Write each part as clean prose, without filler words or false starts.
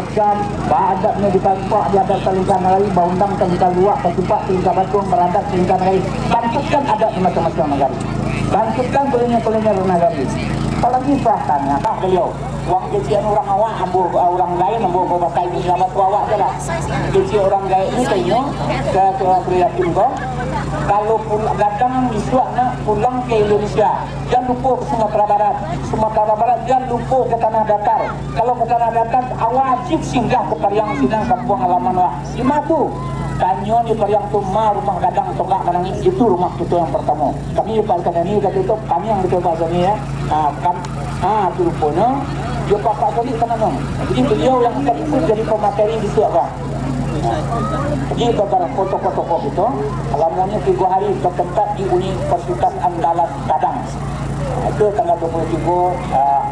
akan beradabnya di Bangkok di adat Telingkan Rai, Baundang Telingkan Luak, Kecupak Telingkan Batung, Beradat Telingkan Rai. Bangkitkan adat macam-macam Nagari. Bangkitkan kuliner Nagari. Apalagi bahkannya tak beliau uang kecian orang awak ambil orang lain ambil bapak ini sama tua awak je lah. Kecian orang lain ini tanya ke prihatin kau. Kalau datang isuaknya pulang ke Indonesia, jangan lupa ke Sumatra Barat. Sumatra Barat jangan lupa ke Tanah Datar. Kalau ke Tanah Datar, wajib singgah ke Pariang Sinang kampung halaman wah. Di mana tu? Tanyo di Pariang Tuma rumah gadang tonggak kanangin itu rumah kita yang pertama. Kami balikan ini kata itu kami yang kita bahas ini ya. Itu rupanya dia pakai kali tanam. Jadi beliau yang akan ikut jadi pemateri di siapa? Jadi beberapa foto-foto itu alamannya 3 hari bertempat di Universitas Andalas Padang. Itu tanggal 23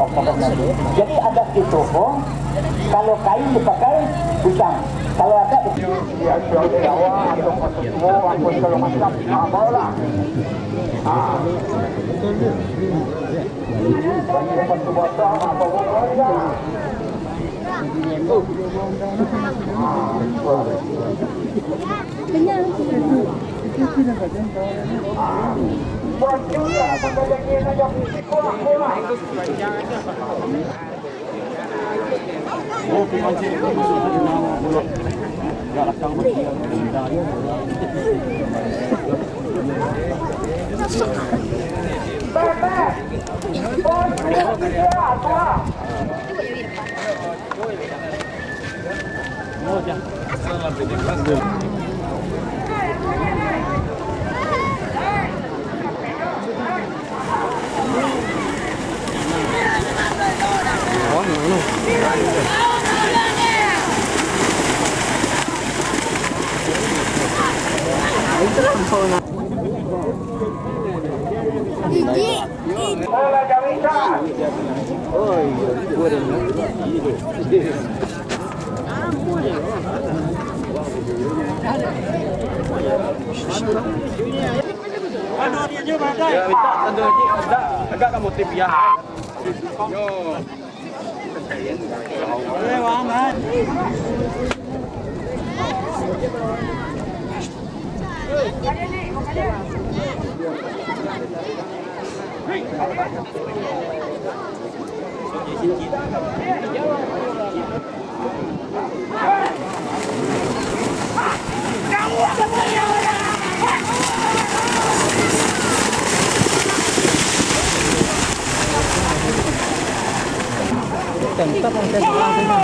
Oktober nanti. Jadi ada di toko, kalau kain dipakai usang, kalau ada di Jawa atau Papua atau segala macam, bawalah. Bagi dapat subasa apa boleh. Agak motif ya. Yo. Tetap mau saya pulang sini.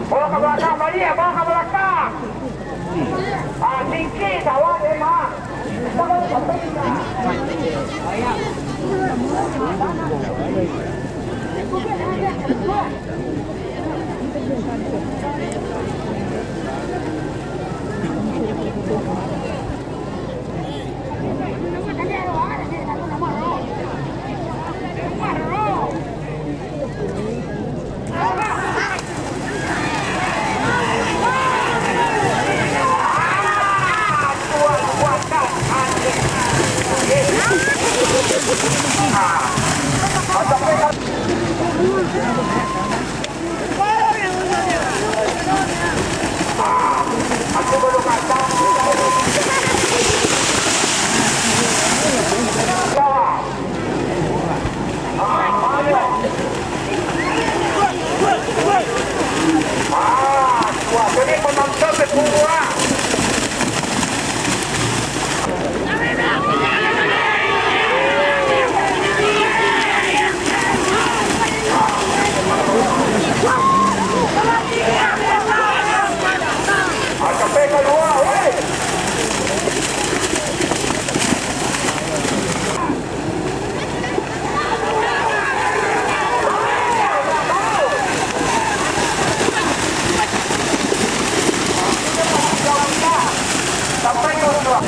Bawa ke belakang balik ya, bawa ke belakang. Tinggi sawah dia mah. Aku baru kacang. Kita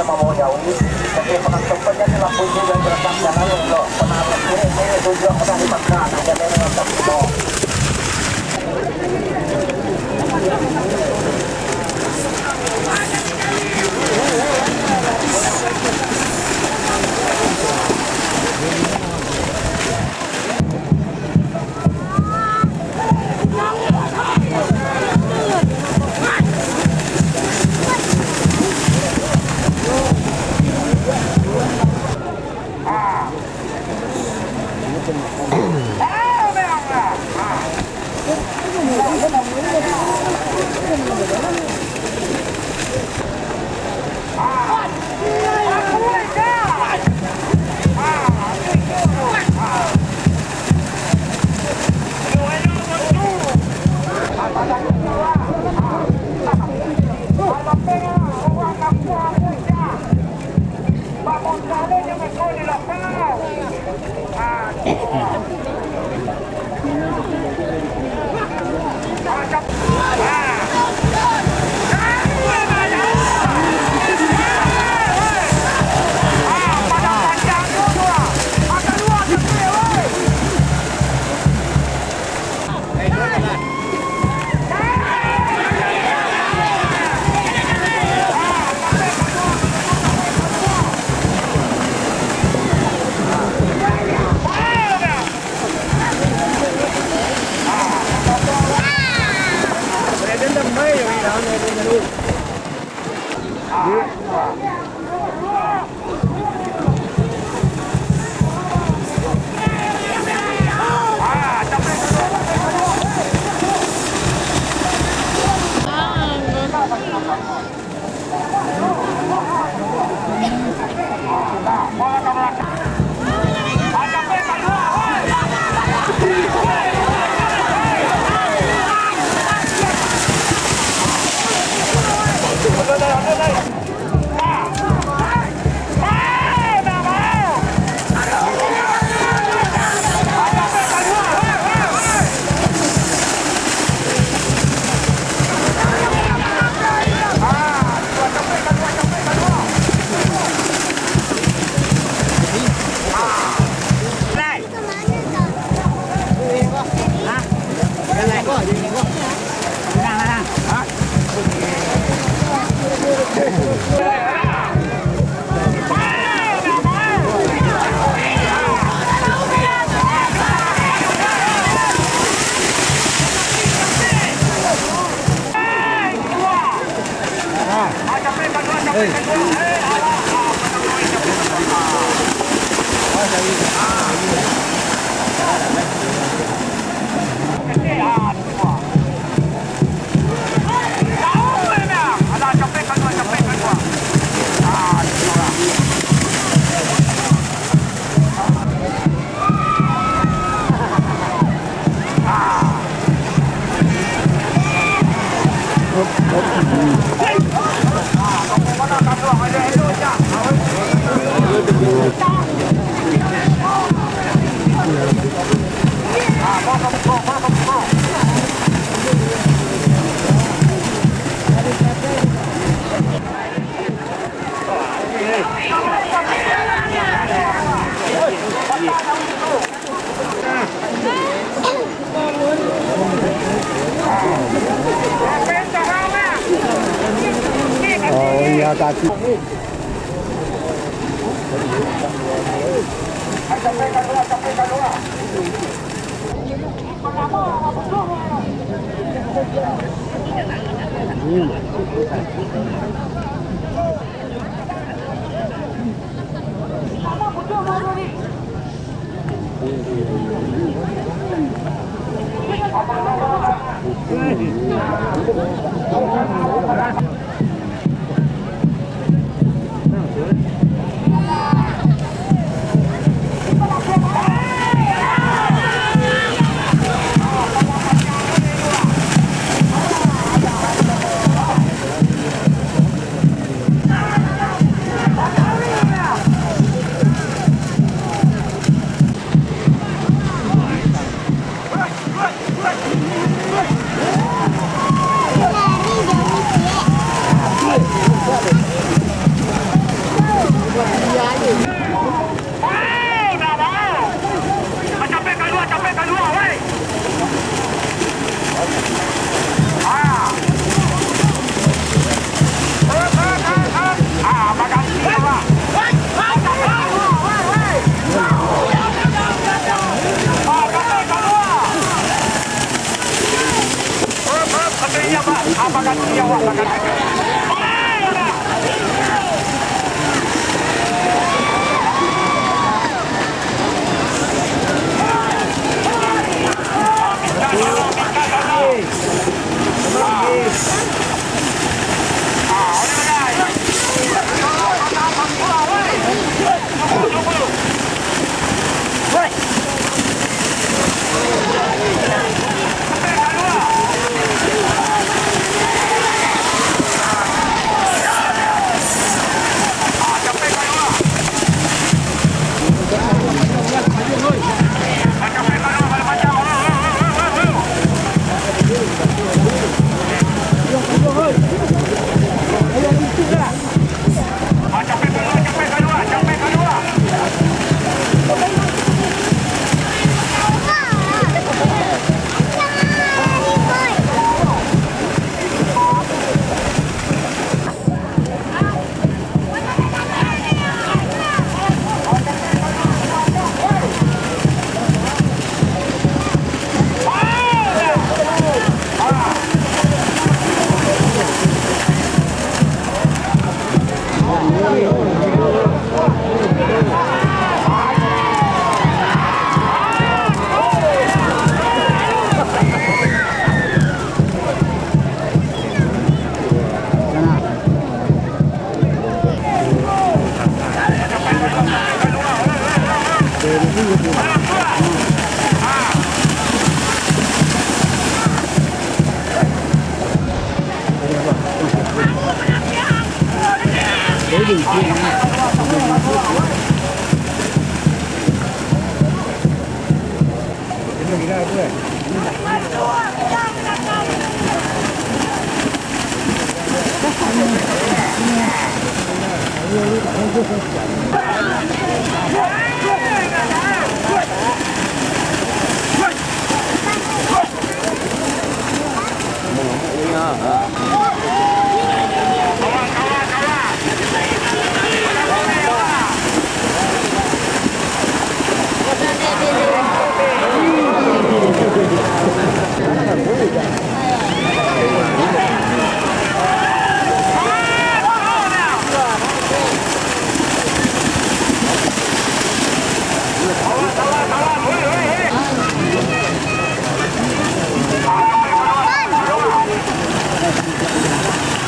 mau jauh, tapi penangkapannya di lampu dan berekam jalan untuk penaruh ini tujuan pernah dimakan, ada yang tak kaki.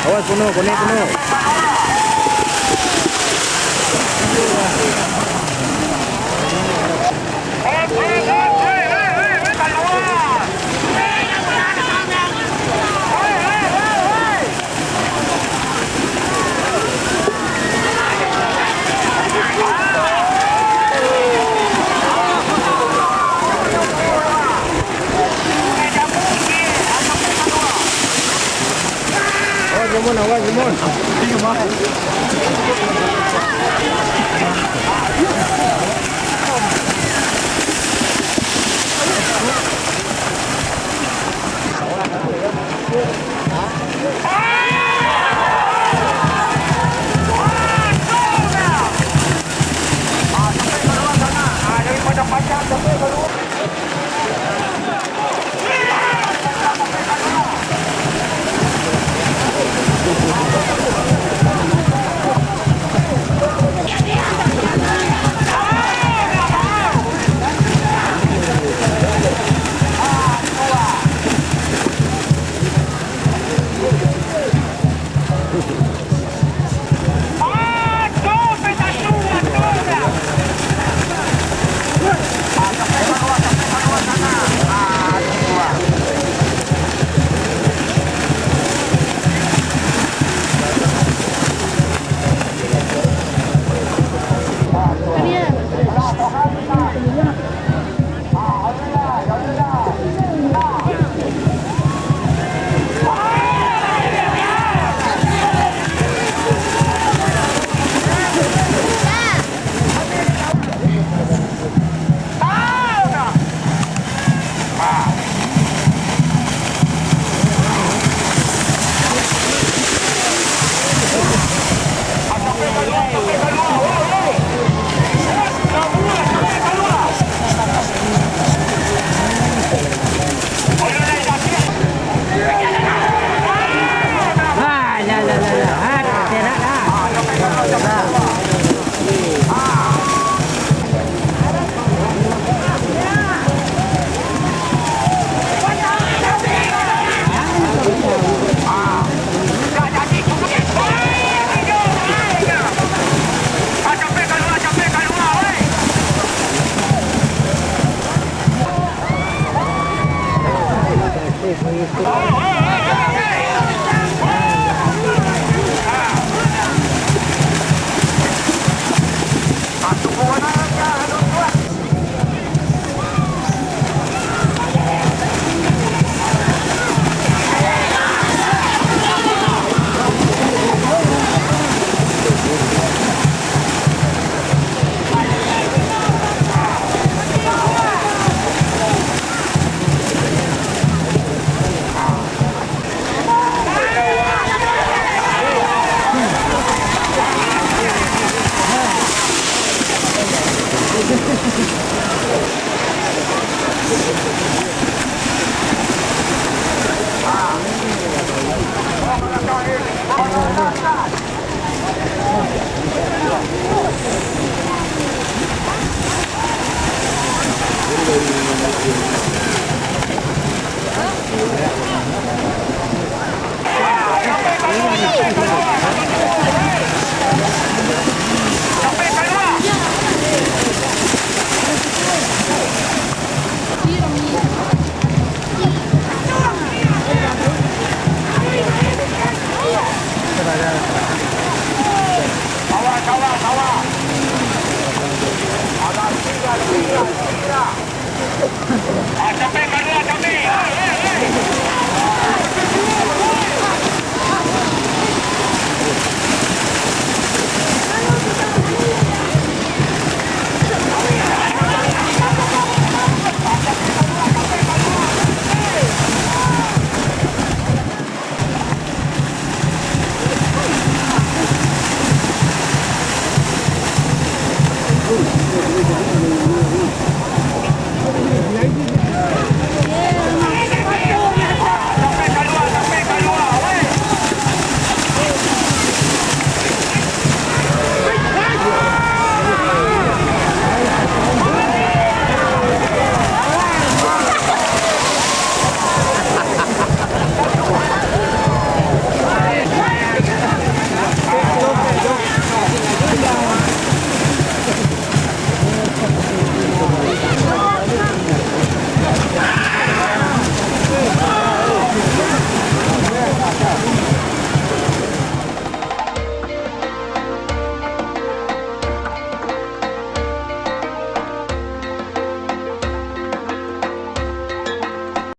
Awas penuh, konek penuh. Awas, Simon.